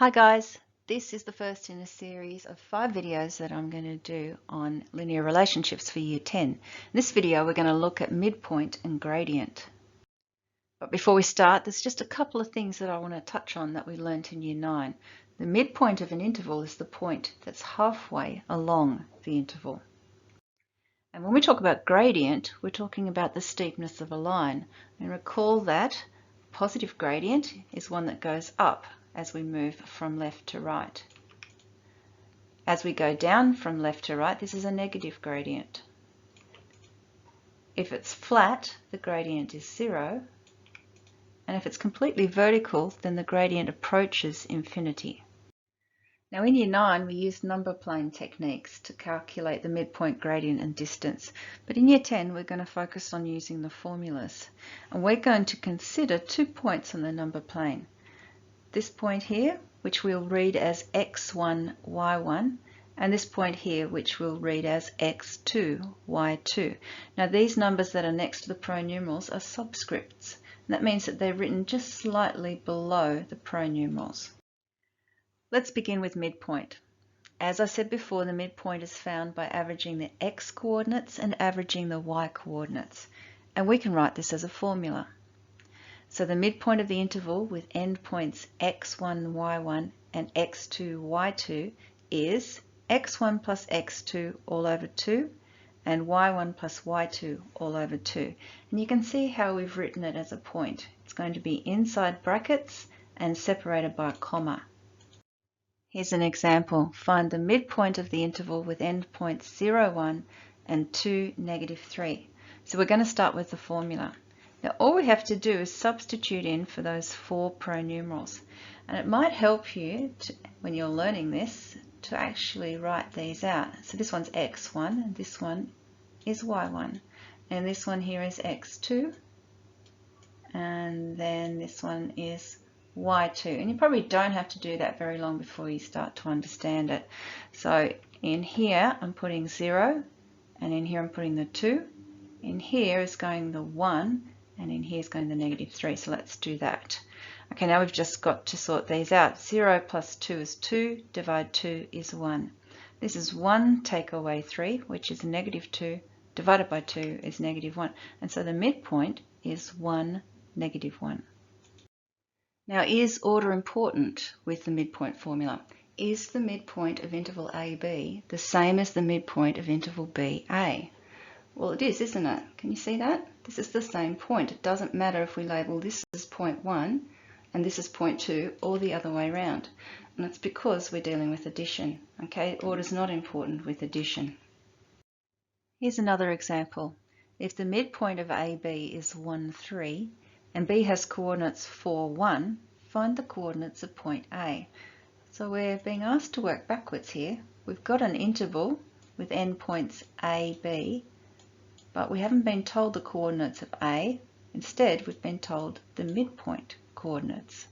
Hi guys, this is the first in a series of 5 videos that I'm going to do on linear relationships for Year 10. In this video we're going to look at midpoint and gradient. But before we start, there's just a couple of things that I want to touch on that we learnt in Year 9. The midpoint of an interval is the point that's halfway along the interval. And when we talk about gradient, we're talking about the steepness of a line. And recall that positive gradient is one that goes up as we move from left to right. As we go down from left to right, this is a negative gradient. If it's flat, the gradient is 0. And if it's completely vertical, then the gradient approaches infinity. Now in Year 9, we used number plane techniques to calculate the midpoint, gradient and distance. But in Year 10, we're going to focus on using the formulas. And we're going to consider 2 points on the number plane. This point here, which we'll read as x1, y1, and this point here, which we'll read as x2, y2. Now these numbers that are next to the pronumerals are subscripts. And that means that they're written just slightly below the pronumerals. Let's begin with midpoint. As I said before, the midpoint is found by averaging the x coordinates and averaging the y coordinates. And we can write this as a formula. So the midpoint of the interval with endpoints x1, y1 and x2, y2 is x1 plus x2 all over 2 and y1 plus y2 all over 2. And you can see how we've written it as a point. It's going to be inside brackets and separated by a comma. Here's an example. Find the midpoint of the interval with endpoints 0, 1 and 2, negative 3. So we're going to start with the formula. Now all we have to do is substitute in for those 4 pronumerals. And it might help you, when you're learning this, to actually write these out. So this one's x1, and this one is y1. And this one here is x2. And then this one is y2. And you probably don't have to do that very long before you start to understand it. So in here I'm putting 0, and in here I'm putting the 2. In here is going the 1, and in here is going the negative 3. So let's do that. Okay, now we've just got to sort these out. 0 plus 2 is 2, divide 2 is 1. This is 1 take away 3, which is negative 2, divided by 2 is negative 1. And so the midpoint is 1, negative 1. Now, is order important with the midpoint formula? Is the midpoint of interval AB the same as the midpoint of interval BA? Well, it is, isn't it? Can you see that? This is the same point. It doesn't matter if we label this as point 1 and this is point 2 or the other way around. And that's because we're dealing with addition. Okay, order is not important with addition. Here's another example. If the midpoint of AB is 1, 3, and B has coordinates 4, 1, find the coordinates of point A. So we're being asked to work backwards here. We've got an interval with endpoints A, B, but we haven't been told the coordinates of A. Instead, we've been told the midpoint coordinates.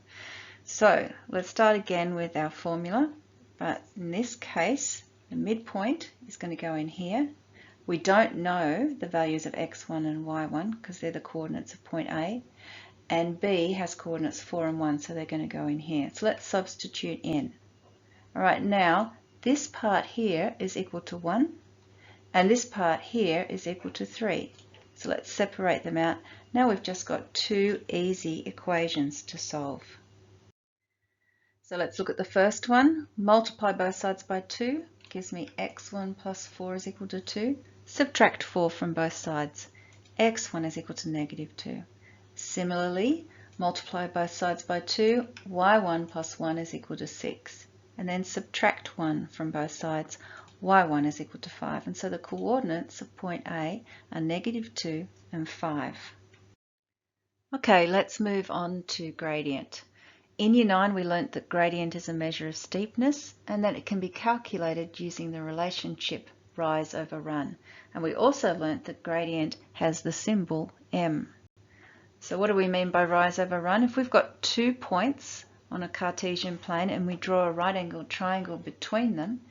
So let's start again with our formula, but in this case, the midpoint is going to go in here. We don't know the values of x1 and y1 because they're the coordinates of point A, and B has coordinates 4 and 1, so they're going to go in here. So let's substitute in. All right, now this part here is equal to 1, and this part here is equal to 3. So let's separate them out. Now we've just got 2 easy equations to solve. So let's look at the first one. Multiply both sides by 2 gives me x1 plus 4 is equal to 2. Subtract 4 from both sides. x1 is equal to negative 2. Similarly, multiply both sides by 2, y1 plus 1 is equal to 6. And then subtract 1 from both sides, y1 is equal to 5. And so the coordinates of point A are negative 2 and 5. Okay, let's move on to gradient. In Year 9, we learnt that gradient is a measure of steepness and that it can be calculated using the relationship rise over run. And we also learnt that gradient has the symbol m. So what do we mean by rise over run? If we've got 2 points on a Cartesian plane and we draw a right-angled triangle between them,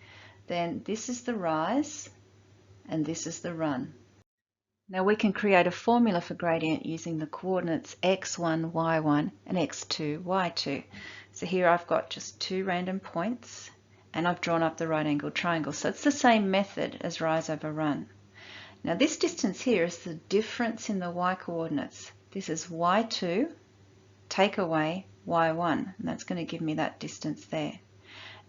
then this is the rise and this is the run. Now we can create a formula for gradient using the coordinates x1, y1 and x2, y2. So here I've got just 2 random points, and I've drawn up the right angled triangle. So it's the same method as rise over run. Now this distance here is the difference in the y coordinates. This is y2, take away y1, and that's going to give me that distance there.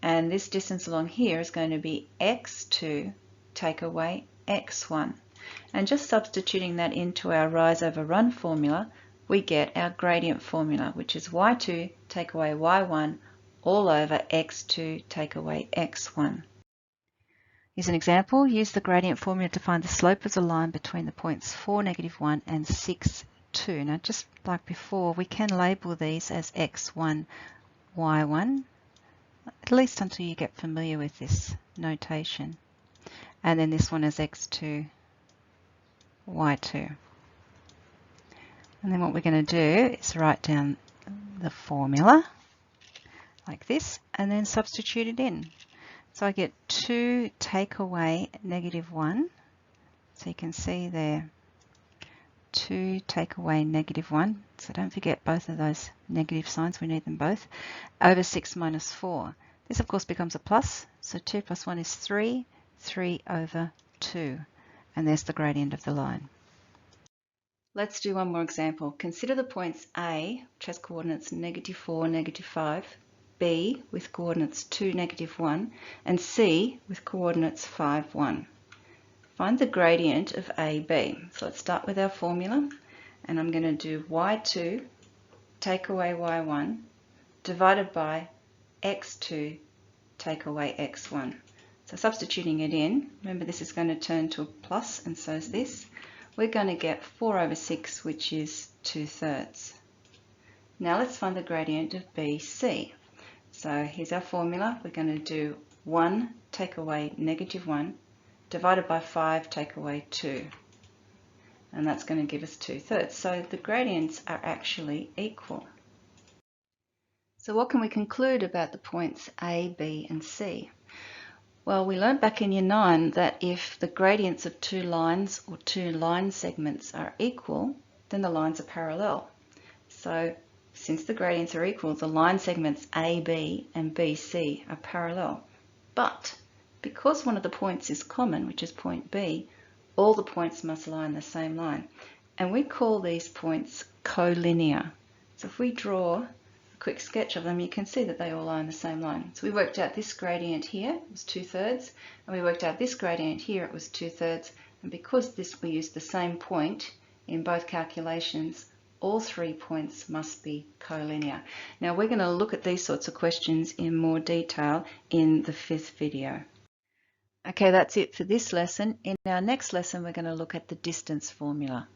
And this distance along here is going to be x2, take away x1. And just substituting that into our rise over run formula, we get our gradient formula, which is y2 take away y1 all over x2 take away x1. Here's an example. Use the gradient formula to find the slope of the line between the points 4, -1 and 6, 2. Now just like before, we can label these as x1, y1, at least until you get familiar with this notation. And then this one is x2, y2. And then what we're going to do is write down the formula like this and then substitute it in. So I get 2 take away -1. So you can see there, 2 take away -1. So don't forget both of those negative signs, we need them both, over 6 minus 4. This of course becomes a plus, so 2 plus 1 is 3, 3 over 2. And there's the gradient of the line. Let's do one more example. Consider the points A, which has coordinates -4, -5, B with coordinates 2, -1, and C with coordinates 5, 1. Find the gradient of AB. So let's start with our formula, and I'm going to do y2 take away y1 divided by x2 take away x1. So substituting it in, remember this is going to turn to a plus, and so is this. We're going to get 4 over 6, which is 2/3. Now let's find the gradient of BC. So here's our formula. We're going to do 1 take away -1 divided by 5 take away 2. And that's going to give us 2/3. So the gradients are actually equal. So what can we conclude about the points A, B, and C? Well, we learned back in Year 9 that if the gradients of 2 lines or 2 line segments are equal, then the lines are parallel. So since the gradients are equal, the line segments AB and BC are parallel. But because one of the points is common, which is point B, all the points must lie in the same line. And we call these points collinear. So if we draw a quick sketch of them, you can see that they all lie in the same line. So we worked out this gradient here, it was 2/3, and we worked out this gradient here, it was 2/3. And because we used the same point in both calculations, all 3 points must be collinear. Now we're going to look at these sorts of questions in more detail in the 5th video. Okay, that's it for this lesson. In our next lesson, we're going to look at the distance formula.